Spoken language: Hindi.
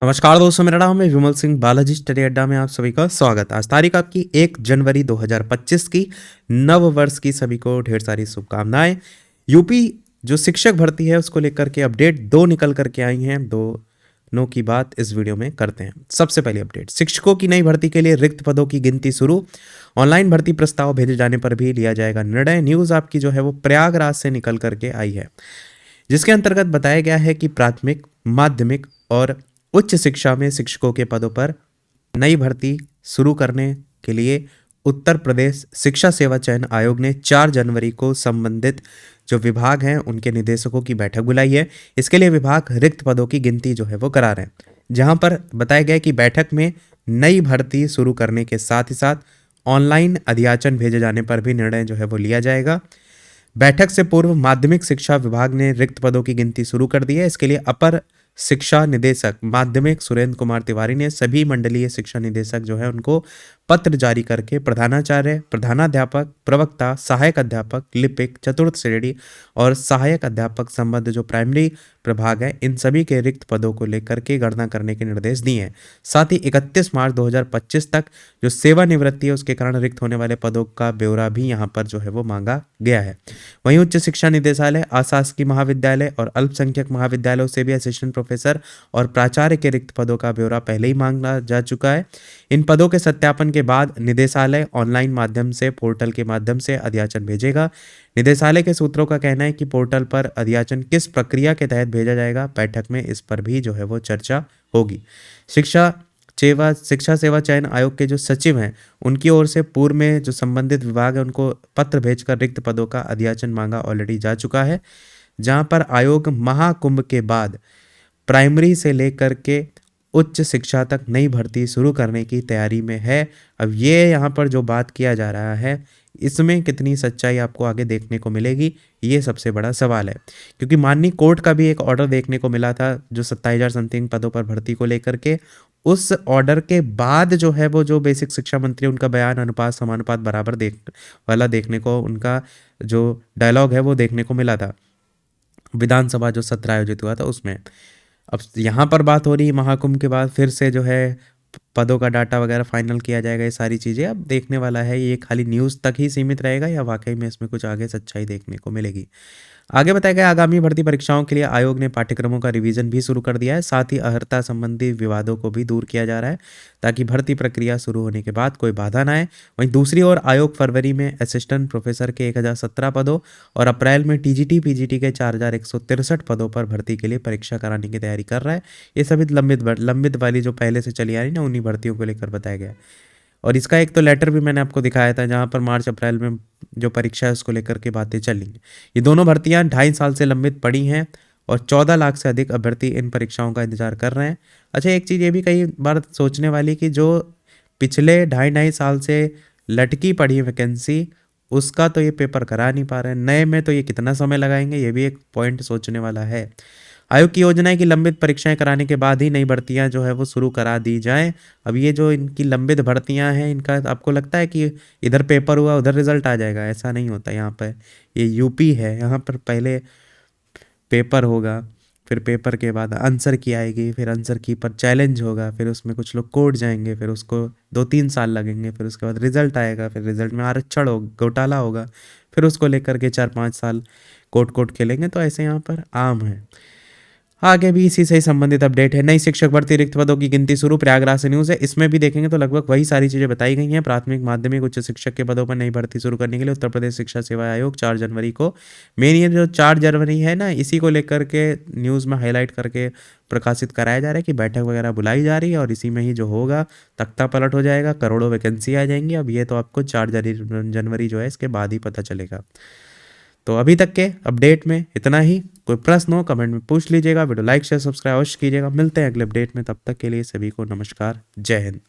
नमस्कार दोस्तों, मेरा नाम है विमल सिंह। बालाजी स्टडी अड्डा में आप सभी का स्वागत। आज तारीख आपकी 1 जनवरी 2025 की। नव वर्ष की सभी को ढेर सारी शुभकामनाएं। यूपी जो शिक्षक भर्ती है उसको लेकर के अपडेट दो निकल करके आई हैं। दोनों की बात इस वीडियो में करते हैं। सबसे पहले अपडेट, शिक्षकों की नई भर्ती के लिए रिक्त पदों की गिनती शुरू। ऑनलाइन भर्ती प्रस्ताव भेजे जाने पर भी लिया जाएगा निर्णय। न्यूज़ आपकी जो है वो प्रयागराज से निकल करके आई है, जिसके अंतर्गत बताया गया है कि प्राथमिक, माध्यमिक और उच्च शिक्षा में शिक्षकों के पदों पर नई भर्ती शुरू करने के लिए उत्तर प्रदेश शिक्षा सेवा चयन आयोग ने 4 जनवरी को संबंधित जो विभाग हैं उनके निदेशकों की बैठक बुलाई है। इसके लिए विभाग रिक्त पदों की गिनती जो है वो करा रहे हैं, जहां पर बताया गया कि बैठक में नई भर्ती शुरू करने के साथ ही साथ ऑनलाइन अध्याचन भेजे जाने पर भी निर्णय जो है वो लिया जाएगा। बैठक से पूर्व माध्यमिक शिक्षा विभाग ने रिक्त पदों की गिनती शुरू कर दी है। इसके लिए अपर शिक्षा निदेशक माध्यमिक सुरेंद्र कुमार तिवारी ने सभी मंडलीय शिक्षा निदेशक जो है उनको पत्र जारी करके प्रधानाचार्य, प्रधानाध्यापक, प्रवक्ता, सहायक अध्यापक, लिपिक, चतुर्थ श्रेणी और सहायक अध्यापक संबंध जो प्राइमरी प्रभाग है, इन सभी के रिक्त पदों को लेकर के गणना करने के निर्देश दिए हैं। साथ ही 31 मार्च 2025 तक जो सेवानिवृत्ति है उसके कारण रिक्त होने वाले पदों का ब्यौरा भी यहाँ पर जो है वो मांगा गया है। वहीं उच्च शिक्षा निदेशालय, अशासकीय महाविद्यालय और अल्पसंख्यक महाविद्यालयों से भी असिस्टेंट प्रोफेसर और प्राचार्य के रिक्त पदों का ब्यौरा पहले ही मांगा जा चुका है। इन पदों के सत्यापन के बाद निदेशालय ऑनलाइन माध्यम से पोर्टल के माध्यम से अध्याचन भेजेगा। निदेशालय के सूत्रों का कहना है कि पोर्टल पर अध्याचन किस प्रक्रिया के तहत भेजा जाएगा, बैठक में इस पर भी जो है वो चर्चा होगी। शिक्षा सेवा चयन आयोग के जो सचिव हैं उनकी ओर से पूर्व में जो संबंधित विभाग है उनको पत्र भेजकर रिक्त पदों का अध्याचन मांगा ऑलरेडी जा चुका है, जहां पर आयोग महाकुंभ के बाद प्राइमरी से लेकर के उच्च शिक्षा तक नई भर्ती शुरू करने की तैयारी में है। अब ये यहाँ पर जो बात किया जा रहा है इसमें कितनी सच्चाई आपको आगे देखने को मिलेगी, ये सबसे बड़ा सवाल है। क्योंकि माननीय कोर्ट का भी एक ऑर्डर देखने को मिला था जो 27,000 समथिंग पदों पर भर्ती को लेकर के। उस ऑर्डर के बाद जो है वो जो बेसिक शिक्षा मंत्री उनका बयान अनुपात समानुपात बराबर देखने को, उनका जो डायलॉग है वो देखने को मिला था विधानसभा जो सत्र आयोजित हुआ था उसमें। अब यहाँ पर बात हो रही है महाकुंभ के बाद फिर से जो है पदों का डाटा वगैरह फाइनल किया जाएगा। ये सारी चीज़ें अब देखने वाला है, ये खाली न्यूज़ तक ही सीमित रहेगा या वाकई में इसमें कुछ आगे सच्चाई देखने को मिलेगी। आगे बताया गया, आगामी भर्ती परीक्षाओं के लिए आयोग ने पाठ्यक्रमों का रिवीजन भी शुरू कर दिया है। साथ ही अर्हता संबंधी विवादों को भी दूर किया जा रहा है ताकि भर्ती प्रक्रिया शुरू होने के बाद कोई बाधा ना आए। वहीं दूसरी ओर आयोग फरवरी में असिस्टेंट प्रोफेसर के 1017 पदों और अप्रैल में टीजीटी पीजीटी के 4163 पदों पर भर्ती के लिए परीक्षा कराने की तैयारी कर रहा है। ये सभी लंबित वाली जो पहले से चली आ रही ना उन्हीं भर्तियों को लेकर बताया गया। और इसका एक तो लेटर भी मैंने आपको दिखाया था जहाँ पर मार्च अप्रैल में जो परीक्षा है उसको लेकर के बातें चली। ये दोनों भर्तियाँ 2.5 साल से लंबित पड़ी हैं और 14 लाख से अधिक अभ्यर्थी इन परीक्षाओं का इंतजार कर रहे हैं। अच्छा, एक चीज़ ये भी कई बार सोचने वाली कि जो पिछले 2.5 साल से लटकी पड़ी वैकेंसी उसका तो ये पेपर करा नहीं पा रहे हैं, नए में तो ये कितना समय लगाएंगे, ये भी एक पॉइंट सोचने वाला है। आयोग की योजना है कि लंबित परीक्षाएं कराने के बाद ही नई भर्तियां जो है वो शुरू करा दी जाएं। अब ये जो इनकी लंबित भर्तियां हैं इनका आपको लगता है कि इधर पेपर हुआ उधर रिजल्ट आ जाएगा? ऐसा नहीं होता। यहाँ पर ये यूपी है, यहाँ पर पहले पेपर होगा, फिर पेपर के बाद आंसर की आएगी, फिर आंसर की पर चैलेंज होगा, फिर उसमें कुछ लोग कोर्ट जाएंगे, फिर उसको 2-3 साल लगेंगे, फिर उसके बाद रिजल्ट आएगा, फिर रिजल्ट में आरक्षण हो घोटाला होगा, फिर उसको लेकर के 4-5 साल कोर्ट खेलेंगे। तो ऐसे यहाँ पर आम है। आगे भी इसी से संबंधित अपडेट है। नई शिक्षक भर्ती रिक्त पदों की गिनती शुरू, प्रयागराज से न्यूज़ है। इसमें भी देखेंगे तो लगभग वही सारी चीज़ें बताई गई हैं। प्राथमिक, माध्यमिक, उच्च शिक्षक के पदों पर नई भर्ती शुरू करने के लिए उत्तर प्रदेश शिक्षा सेवा आयोग 4 जनवरी को, मेन ये जो 4 जनवरी है ना, इसी को लेकर के न्यूज़ में हाईलाइट करके प्रकाशित कराया जा रहा है कि बैठक वगैरह बुलाई जा रही है और इसी में ही जो होगा तख्ता पलट हो जाएगा, करोड़ों वैकेंसी आ जाएंगी। अब ये तो आपको 4 जनवरी जो है इसके बाद ही पता चलेगा। तो अभी तक के अपडेट में इतना ही। कोई प्रश्न हो कमेंट में पूछ लीजिएगा। वीडियो लाइक शेयर सब्सक्राइब अवश्य कीजिएगा। मिलते हैं अगले अपडेट में, तब तक के लिए सभी को नमस्कार, जय हिंद।